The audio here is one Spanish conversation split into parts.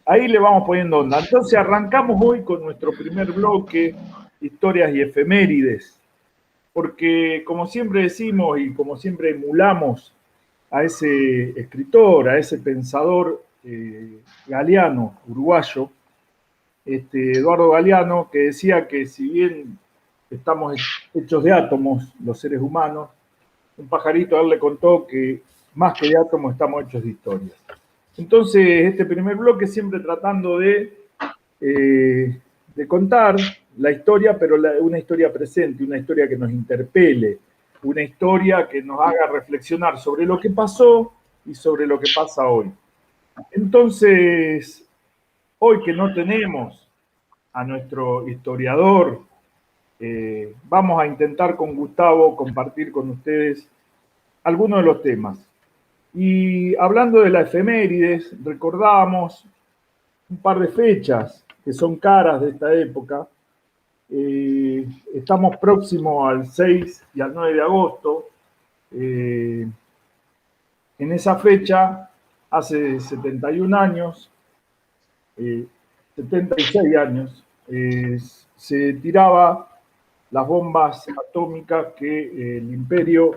Ahí le vamos poniendo onda. Entonces arrancamos hoy con nuestro primer bloque, historias y efemérides, porque como siempre decimos y como siempre emulamos a ese escritor, a ese pensador galeano, uruguayo, Eduardo Galeano, que decía que si bien estamos hechos de átomos, los seres humanos, un pajarito a él le contó que más que de átomos estamos hechos de historias. Entonces, este primer bloque siempre tratando de contar la historia, pero una historia presente, una historia que nos interpele, una historia que nos haga reflexionar sobre lo que pasó y sobre lo que pasa hoy. Entonces, hoy que no tenemos a nuestro historiador, vamos a intentar con Gustavo compartir con ustedes algunos de los temas. Y hablando de las efemérides, recordamos un par de fechas que son caras de esta época. Estamos próximos al 6 y al 9 de agosto. Eh, en esa fecha, hace 71 años, 76 años, se tiraba las bombas atómicas que el imperio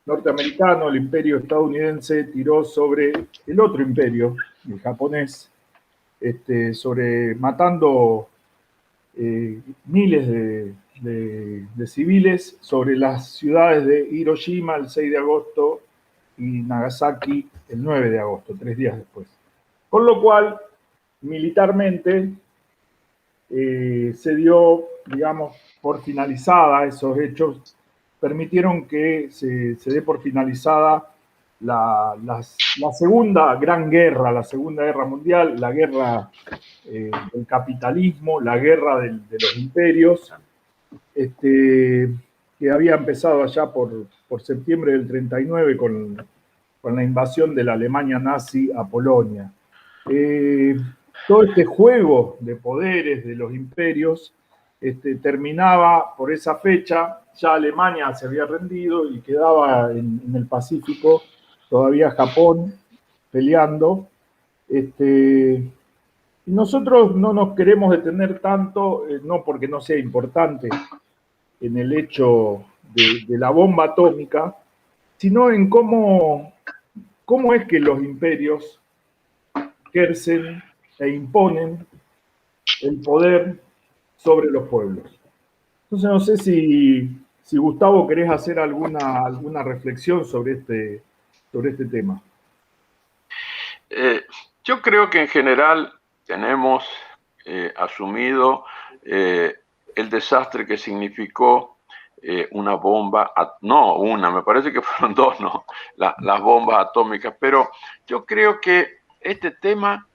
norteamericano, el imperio estadounidense, tiró sobre el otro imperio, el japonés, matando miles de civiles sobre las ciudades de Hiroshima el 6 de agosto y Nagasaki el 9 de agosto, 3 días después. Con lo cual, militarmente, se dio, digamos, por finalizada esos hechos, permitieron que se dé por finalizada la segunda gran guerra, la segunda guerra mundial, la guerra del capitalismo, la guerra de los imperios, que había empezado allá por septiembre del 39 con la invasión de la Alemania nazi a Polonia. Eh, Todo este juego de poderes de los imperios terminaba por esa fecha, ya Alemania se había rendido y quedaba en el Pacífico todavía Japón peleando. Y nosotros no nos queremos detener tanto, no porque no sea importante en el hecho de la bomba atómica, sino en cómo es que los imperios ejercen e imponen el poder sobre los pueblos. Entonces no sé si Gustavo querés hacer alguna reflexión sobre este tema. Eh, yo creo que en general tenemos asumido el desastre que significó una bomba, no una, me parece que fueron dos, no, las bombas atómicas, pero yo creo que este tema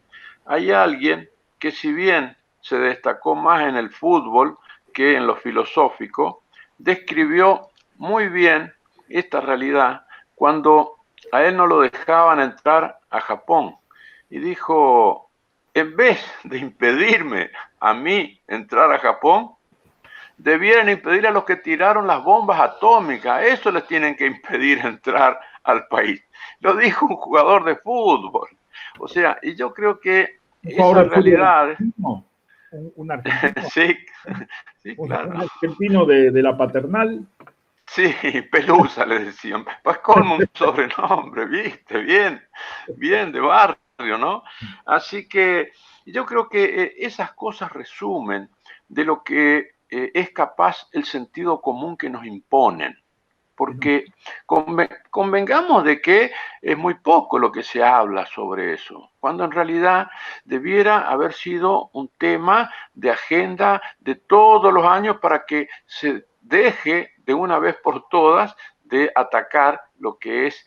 hay alguien que si bien se destacó más en el fútbol que en lo filosófico, describió muy bien esta realidad cuando a él no lo dejaban entrar a Japón y dijo, en vez de impedirme a mí entrar a Japón, debieran impedir a los que tiraron las bombas atómicas, eso les tienen que impedir entrar al país. Lo dijo un jugador de fútbol. O sea, y yo creo que Un jugador esas de fútbol realidades, argentino, un argentino, sí, sí, un claro. argentino de la paternal. Sí, Pelusa le decían. Pues colmo un sobrenombre, viste, bien, bien de barrio, ¿no? Así que yo creo que esas cosas resumen de lo que es capaz el sentido común que nos imponen. Porque convengamos de que es muy poco lo que se habla sobre eso, cuando en realidad debiera haber sido un tema de agenda de todos los años para que se deje de una vez por todas de atacar lo que es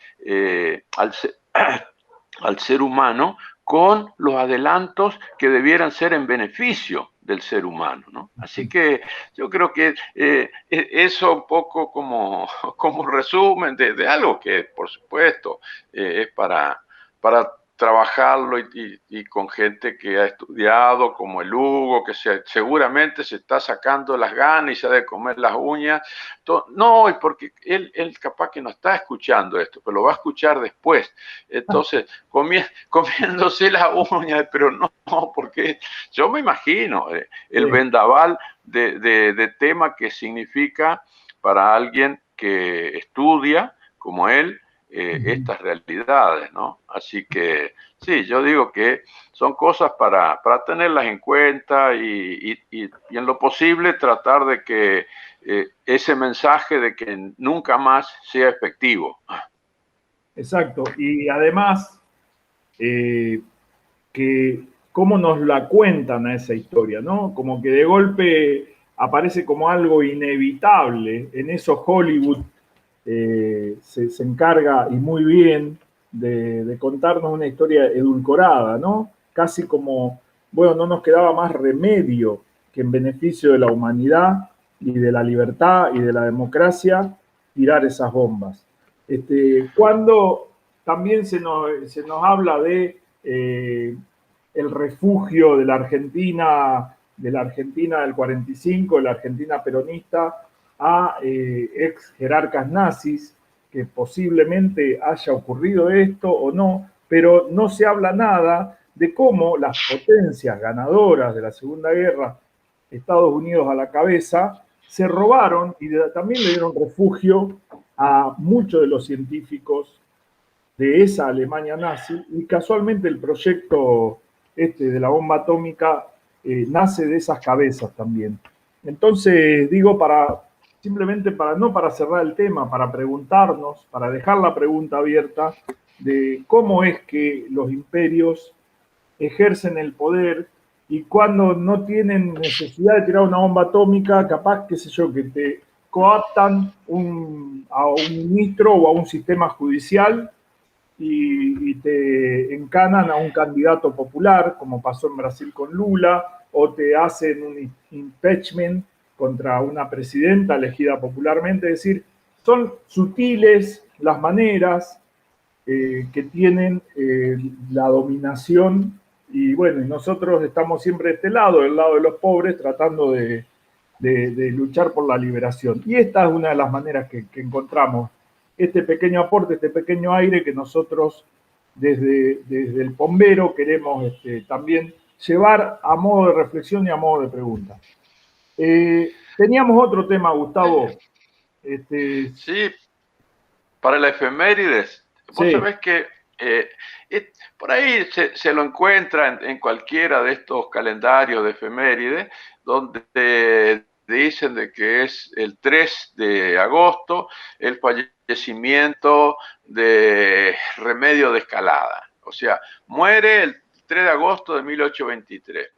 al ser humano con los adelantos que debieran ser en beneficio del ser humano, ¿no? Así que yo creo que eso un poco como resumen de algo que, por supuesto, es para trabajarlo y con gente que ha estudiado, como el Hugo, que seguramente se está sacando las ganas y se ha de comer las uñas. No, y porque él capaz que no está escuchando esto, pero lo va a escuchar después. Entonces, comiéndose las uñas, pero no, porque yo me imagino el vendaval de tema que significa para alguien que estudia, como él, estas realidades, ¿no? Así que sí, yo digo que son cosas para tenerlas en cuenta y en lo posible tratar de que ese mensaje de que nunca más sea efectivo. Exacto. Y además, que cómo nos la cuentan a esa historia, ¿no? Como que de golpe aparece como algo inevitable. En eso Hollywood se encarga, y muy bien, de contarnos una historia edulcorada, ¿no? Casi como, bueno, no nos quedaba más remedio que en beneficio de la humanidad y de la libertad y de la democracia tirar esas bombas. Cuando también se nos habla de el refugio de la Argentina del 45, de la Argentina peronista, a ex jerarcas nazis, que posiblemente haya ocurrido esto o no, pero no se habla nada de cómo las potencias ganadoras de la Segunda Guerra, Estados Unidos a la cabeza, se robaron y también le dieron refugio a muchos de los científicos de esa Alemania nazi, y casualmente el proyecto de la bomba atómica nace de esas cabezas también. Entonces, digo, simplemente no para cerrar el tema, para preguntarnos, para dejar la pregunta abierta de cómo es que los imperios ejercen el poder y cuando no tienen necesidad de tirar una bomba atómica, capaz, qué sé yo, que te coaptan a un ministro o a un sistema judicial y te encanan a un candidato popular, como pasó en Brasil con Lula, o te hacen un impeachment contra una presidenta elegida popularmente. Es decir, son sutiles las maneras que tienen la dominación, y bueno, nosotros estamos siempre de este lado, del lado de los pobres, tratando de luchar por la liberación. Y esta es una de las maneras que encontramos, este pequeño aporte, este pequeño aire que nosotros desde el Pombero queremos también llevar a modo de reflexión y a modo de pregunta. Teníamos otro tema, Gustavo. Sí, para la efemérides. Vos Sí. sabés que por ahí se lo encuentra en cualquiera de estos calendarios de efemérides, donde dicen de que es el 3 de agosto el fallecimiento de Remedio de Escalada. O sea, muere el 3 de agosto de 1823.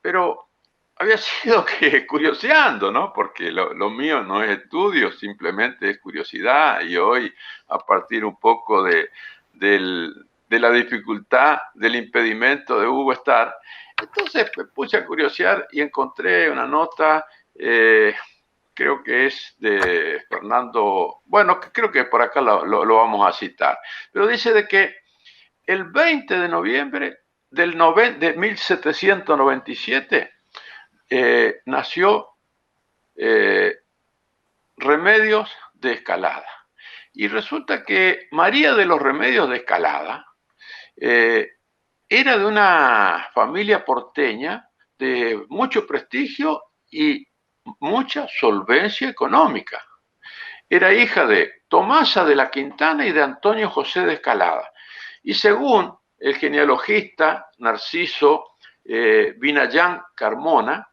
Pero había sido que curioseando, ¿no? Porque lo mío no es estudio, simplemente es curiosidad, y hoy, a partir un poco de la dificultad del impedimento de Hugo estar, entonces me puse a curiosear y encontré una nota, creo que es de Fernando, bueno, creo que por acá lo vamos a citar, pero dice de que el 20 de noviembre de 1797 nació Remedios de Escalada. Y resulta que María de los Remedios de Escalada era de una familia porteña de mucho prestigio y mucha solvencia económica. Era hija de Tomasa de la Quintana y de Antonio José de Escalada. Y según el genealogista Narciso Vinayán Carmona,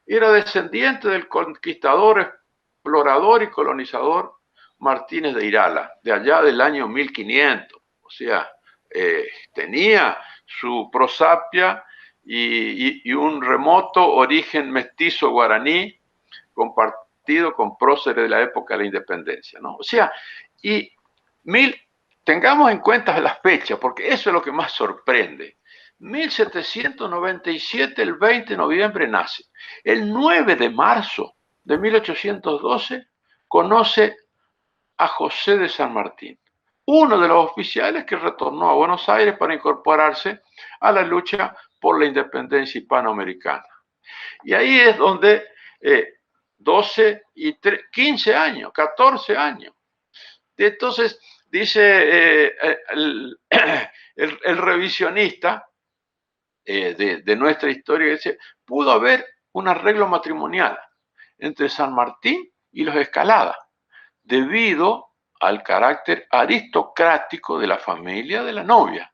era descendiente del conquistador, explorador y colonizador Martínez de Irala, de allá del año 1500. O sea, tenía su prosapia y un remoto origen mestizo guaraní compartido con próceres de la época de la independencia, ¿no? O sea, tengamos en cuenta la fecha, porque eso es lo que más sorprende. 1797, el 20 de noviembre nace. El 9 de marzo de 1812 conoce a José de San Martín. uno de los oficiales que retornó a Buenos Aires para incorporarse a la lucha por la independencia hispanoamericana. Y ahí es donde 12 y 15 años, 14 años. Entonces, dice el revisionista de nuestra historia, dice, pudo haber un arreglo matrimonial entre San Martín y los Escalada, debido al carácter aristocrático de la familia de la novia.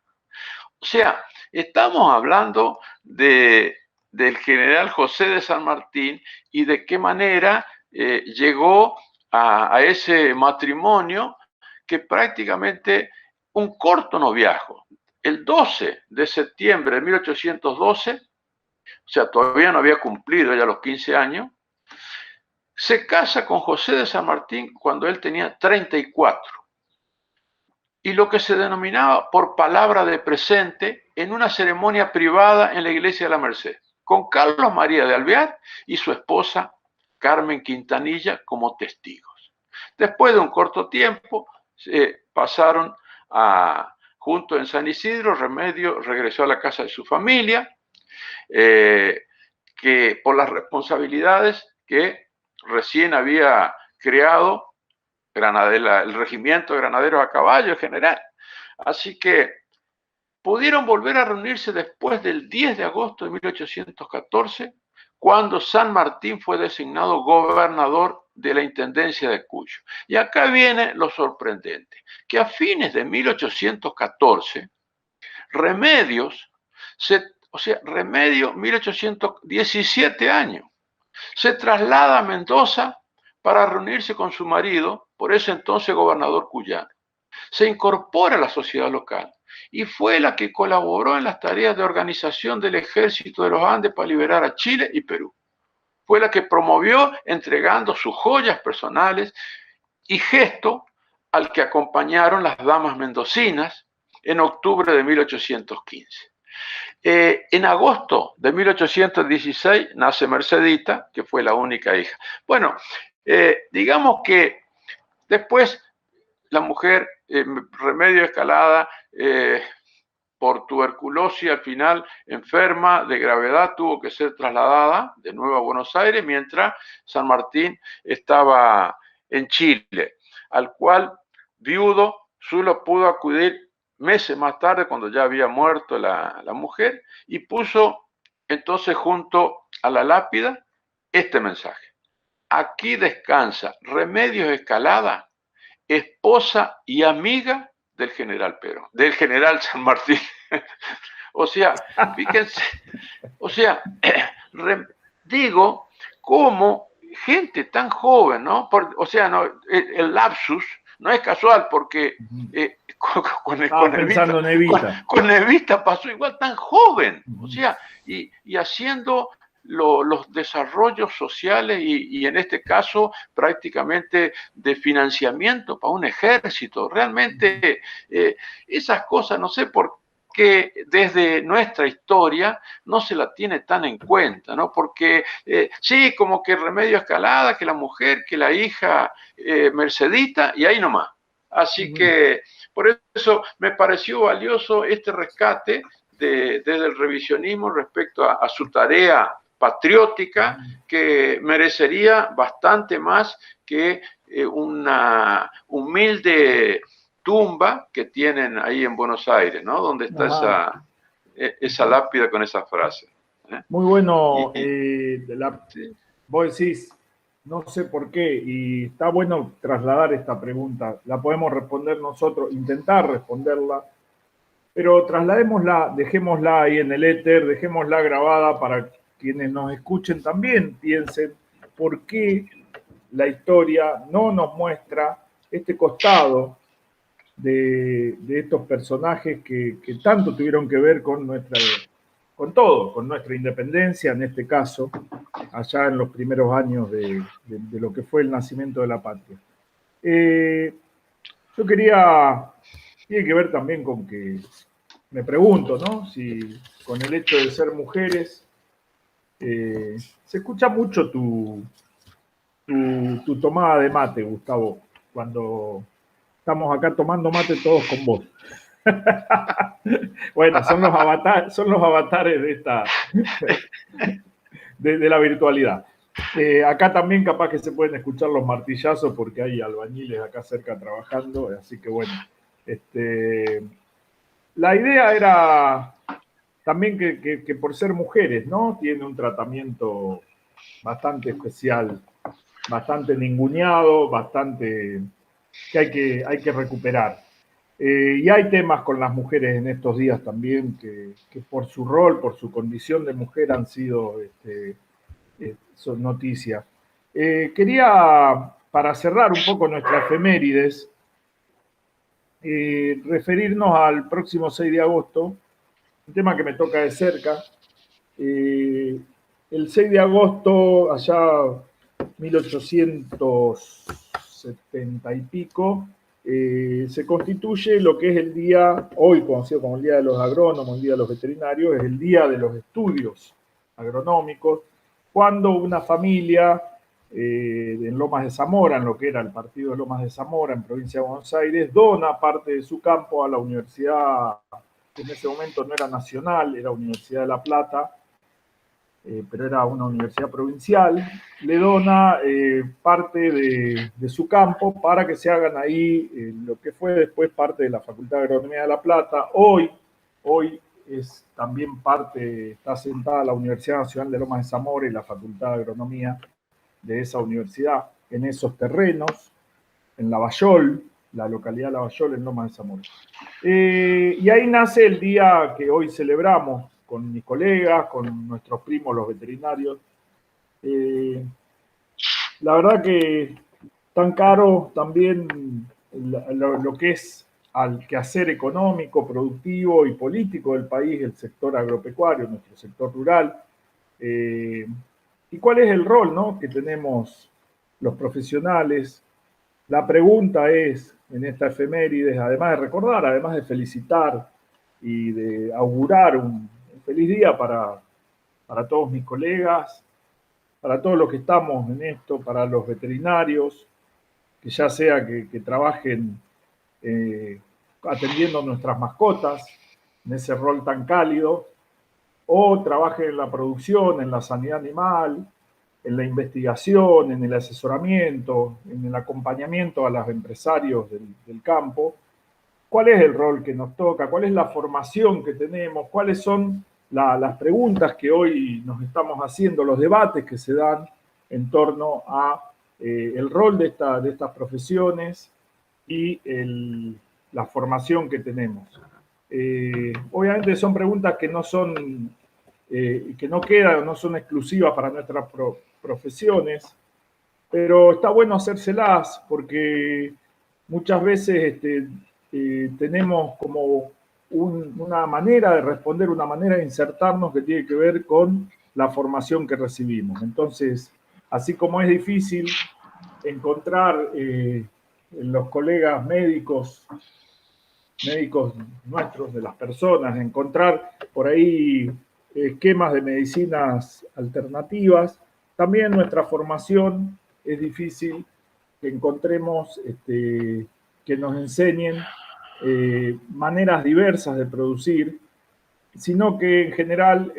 O sea, estamos hablando del general José de San Martín y de qué manera llegó a ese matrimonio, que prácticamente un corto noviazgo. El 12 de septiembre de 1812, o sea, todavía no había cumplido ya los 15 años, se casa con José de San Martín cuando él tenía 34. Y lo que se denominaba por palabra de presente en una ceremonia privada en la iglesia de la Merced, con Carlos María de Alvear y su esposa Carmen Quintanilla como testigos. Después de un corto tiempo, pasaron junto en San Isidro. Remedio regresó a la casa de su familia, que por las responsabilidades que recién había creado el regimiento de granaderos a caballo en general. Así que pudieron volver a reunirse después del 10 de agosto de 1814, cuando San Martín fue designado gobernador de la Intendencia de Cuyo. Y acá viene lo sorprendente, que a fines de 1814, Remedios, Remedio, 1817 años, se traslada a Mendoza para reunirse con su marido, por ese entonces gobernador cuyano. Se incorpora a la sociedad local y fue la que colaboró en las tareas de organización del ejército de los Andes para liberar a Chile y Perú. Fue la que promovió entregando sus joyas personales y gesto al que acompañaron las damas mendocinas en octubre de 1815. En agosto de 1816 nace Mercedita, que fue la única hija. Bueno, digamos que después la mujer, Remedio Escalada, por tuberculosis al final enferma de gravedad, tuvo que ser trasladada de nuevo a Buenos Aires, mientras San Martín estaba en Chile, al cual viudo solo pudo acudir meses más tarde, cuando ya había muerto la mujer, y puso entonces junto a la lápida este mensaje: aquí descansa Remedios Escalada, esposa y amiga del general Perón, del general San Martín. O sea, fíjense, o sea, digo, cómo gente tan joven, ¿no? O sea, no, el lapsus no es casual, porque con Evita pasó igual, tan joven, o sea, y haciendo los desarrollos sociales y en este caso prácticamente de financiamiento para un ejército. Realmente esas cosas, no sé por qué desde nuestra historia no se la tiene tan en cuenta, ¿no? Porque sí, como que Remedio Escalada, que la mujer, que la hija Mercedita, y ahí nomás. Así que por eso me pareció valioso este rescate desde el revisionismo respecto a su tarea patriótica, que merecería bastante más que una humilde tumba que tienen ahí en Buenos Aires, ¿no? Donde está esa lápida con esa frase. Muy bueno. Vos decís, no sé por qué, y está bueno trasladar esta pregunta. La podemos responder nosotros, intentar responderla, pero trasladémosla, dejémosla ahí en el éter, dejémosla grabada para quienes nos escuchen también piensen por qué la historia no nos muestra este costado de estos personajes que tanto tuvieron que ver con nuestra independencia, en este caso, allá en los primeros años de lo que fue el nacimiento de la patria. Yo tiene que ver también con que, me pregunto, ¿no? Si con el hecho de ser mujeres, se escucha mucho tu tomada de mate, Gustavo, cuando Estamos acá tomando mate todos con vos. Bueno, son los avatares de esta de la virtualidad. Acá también capaz que se pueden escuchar los martillazos porque hay albañiles acá cerca trabajando, así que bueno. La idea era también que por ser mujeres, ¿no? Tiene un tratamiento bastante especial, bastante ninguneado, bastante que hay que recuperar. Y hay temas con las mujeres en estos días también que por su rol, por su condición de mujer han sido son noticias. Quería, para cerrar un poco nuestras efemérides, referirnos al próximo 6 de agosto, un tema que me toca de cerca. El 6 de agosto, allá 1870 y pico, se constituye lo que es el día, hoy conocido como el Día de los Agrónomos, el Día de los Veterinarios, es el Día de los Estudios Agronómicos, cuando una familia en Lomas de Zamora, en lo que era el partido de Lomas de Zamora, en provincia de Buenos Aires, dona parte de su campo a la universidad, que en ese momento no era nacional, era Universidad de La Plata, pero era una universidad provincial, le dona parte de su campo para que se hagan ahí lo que fue después parte de la Facultad de Agronomía de La Plata. Hoy es también parte, está sentada la Universidad Nacional de Lomas de Zamora y la Facultad de Agronomía de esa universidad en esos terrenos, en Lavallol, la localidad de Lavallol, en Lomas de Zamora. Y ahí nace el día que hoy celebramos con mis colegas, con nuestros primos, los veterinarios. La verdad que tan caro también lo que es al quehacer económico, productivo y político del país, el sector agropecuario, nuestro sector rural. ¿Y cuál es el rol, ¿no?, que tenemos los profesionales? La pregunta es, en esta efemérides, además de recordar, además de felicitar y de augurar un feliz día para todos mis colegas, para todos los que estamos en esto, para los veterinarios, que ya sea que trabajen atendiendo nuestras mascotas, en ese rol tan cálido, o trabajen en la producción, en la sanidad animal, en la investigación, en el asesoramiento, en el acompañamiento a los empresarios del campo. ¿Cuál es el rol que nos toca? ¿Cuál es la formación que tenemos? ¿Cuáles son las preguntas que hoy nos estamos haciendo, los debates que se dan en torno a el rol de estas profesiones y la formación que tenemos? Obviamente son preguntas que no son, que no quedan, no son exclusivas para nuestras profesiones, pero está bueno hacérselas porque muchas veces tenemos como una manera de responder, una manera de insertarnos que tiene que ver con la formación que recibimos. Entonces, así como es difícil encontrar en los colegas médicos nuestros, de las personas, encontrar por ahí esquemas de medicinas alternativas, también nuestra formación es difícil que encontremos, que nos enseñen maneras diversas de producir, sino que en general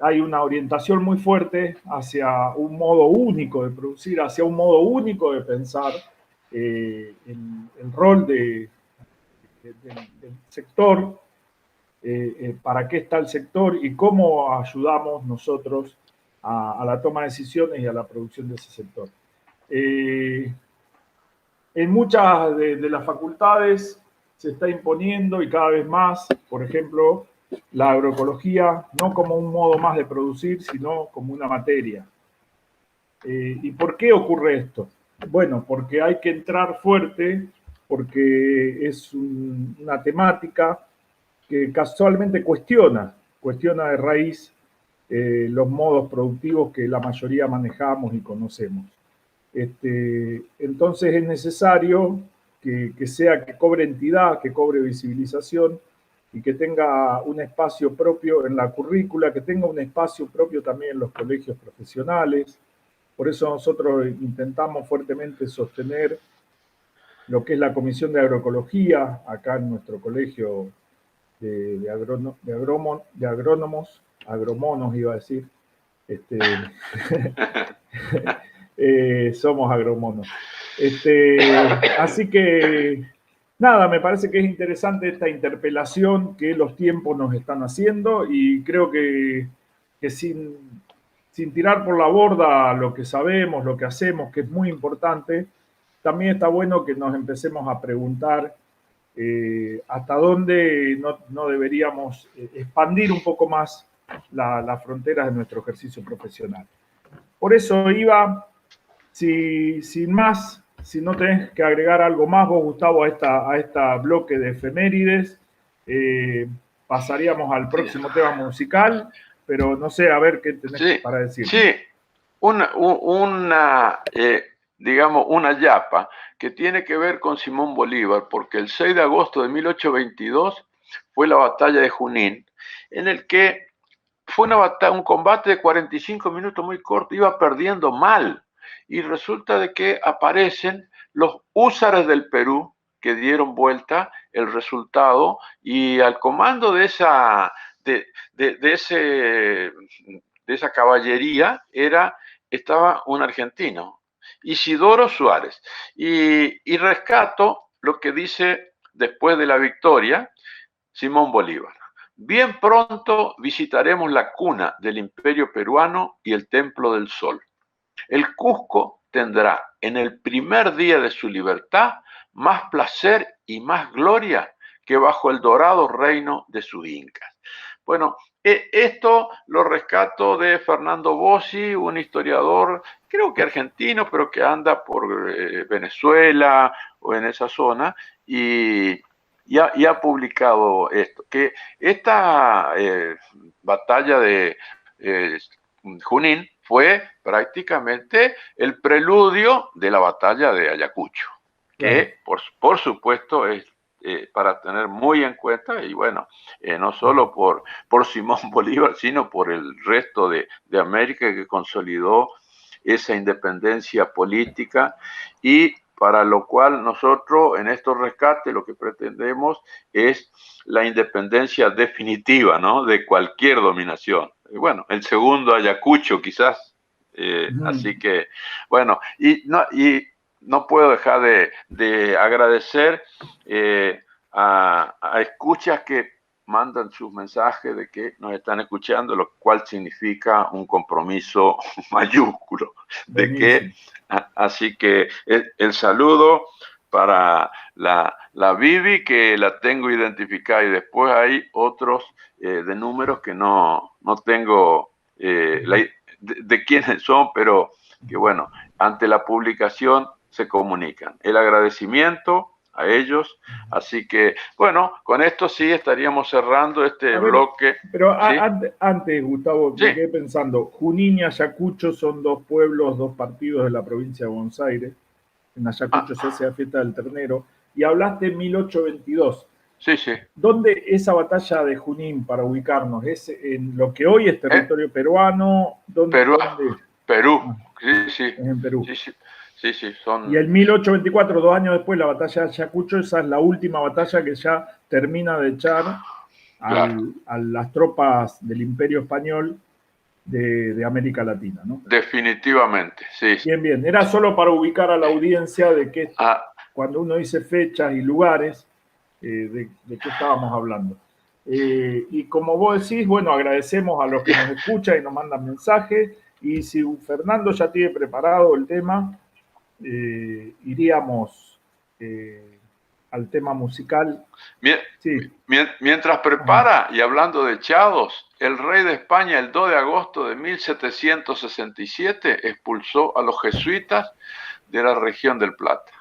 hay una orientación muy fuerte hacia un modo único de producir, hacia un modo único de pensar el rol del sector, para qué está el sector y cómo ayudamos nosotros a la toma de decisiones y a la producción de ese sector. En muchas de las facultades se está imponiendo y cada vez más, por ejemplo, la agroecología no como un modo más de producir, sino como una materia. ¿Y por qué ocurre esto? Bueno, porque hay que entrar fuerte, porque es una temática que casualmente cuestiona de raíz los modos productivos que la mayoría manejamos y conocemos. Entonces es necesario que cobre entidad, que cobre visibilización y que tenga un espacio propio en la currícula, que tenga un espacio propio también en los colegios profesionales. Por eso nosotros intentamos fuertemente sostener lo que es la Comisión de Agroecología, acá en nuestro colegio de agrónomos, agromonos iba a decir, somos agromonos. Así que, nada, me parece que es interesante esta interpelación que los tiempos nos están haciendo y creo que sin tirar por la borda lo que sabemos, lo que hacemos, que es muy importante, también está bueno que nos empecemos a preguntar hasta dónde no deberíamos expandir un poco más las fronteras de nuestro ejercicio profesional. Por eso iba, sin más, si no tenés que agregar algo más vos, Gustavo, a esta bloque de efemérides, pasaríamos al próximo tema musical, pero no sé, a ver qué tenés para decir. Sí, digamos, una yapa que tiene que ver con Simón Bolívar, porque el 6 de agosto de 1822 fue la batalla de Junín, en el que fue un combate de 45 minutos muy corto, iba perdiendo mal, y resulta de que aparecen los húsares del Perú que dieron vuelta el resultado, y al comando de esa caballería estaba un argentino, Isidoro Suárez. Y rescato lo que dice después de la victoria Simón Bolívar. Bien pronto visitaremos la cuna del Imperio peruano y el Templo del Sol. El Cusco tendrá en el primer día de su libertad más placer y más gloria que bajo el dorado reino de sus incas. Bueno, esto lo rescato de Fernando Bossi, un historiador, creo que argentino, pero que anda por Venezuela o en esa zona, y ha publicado esto, que esta batalla de Junín fue prácticamente el preludio de la batalla de Ayacucho, que por supuesto es para tener muy en cuenta, y bueno, no solo por Simón Bolívar, sino por el resto de América, que consolidó esa independencia política, y para lo cual nosotros en estos rescates lo que pretendemos es la independencia definitiva, ¿no?, de cualquier dominación. Bueno, el segundo Ayacucho quizás, así que, bueno, y no puedo dejar de agradecer a escuchas que mandan sus mensajes de que nos están escuchando, lo cual significa un compromiso mayúsculo. Así que el saludo para la Vivi, que la tengo identificada, y después hay otros de números que no tengo de quiénes son, pero que bueno, ante la publicación se comunican. El agradecimiento a ellos. Así que, bueno, con esto sí estaríamos cerrando este bloque. Pero ¿sí? Antes, Gustavo, me quedé pensando, Junín y Ayacucho son dos pueblos, dos partidos de la provincia de Buenos Aires. En Ayacucho se hace la fiesta del ternero. Y hablaste en 1822. Sí, sí. ¿Dónde esa batalla de Junín, para ubicarnos? ¿Es en lo que hoy es territorio peruano? Perú, sí, sí. Es en Perú. Sí, sí. Sí, sí, son... Y en 1824, 2 años después, la batalla de Ayacucho, esa es la última batalla que ya termina de echar a las tropas del Imperio Español de América Latina, ¿no? Definitivamente, sí. Bien, bien. Era solo para ubicar a la audiencia de que cuando uno dice fechas y lugares, de qué estábamos hablando. Y como vos decís, bueno, agradecemos a los que nos escuchan y nos mandan mensajes. Y si Fernando ya tiene preparado el tema, iríamos al tema musical. Mientras prepara, y hablando de echados, el rey de España el 2 de agosto de 1767 expulsó a los jesuitas de la región del Plata.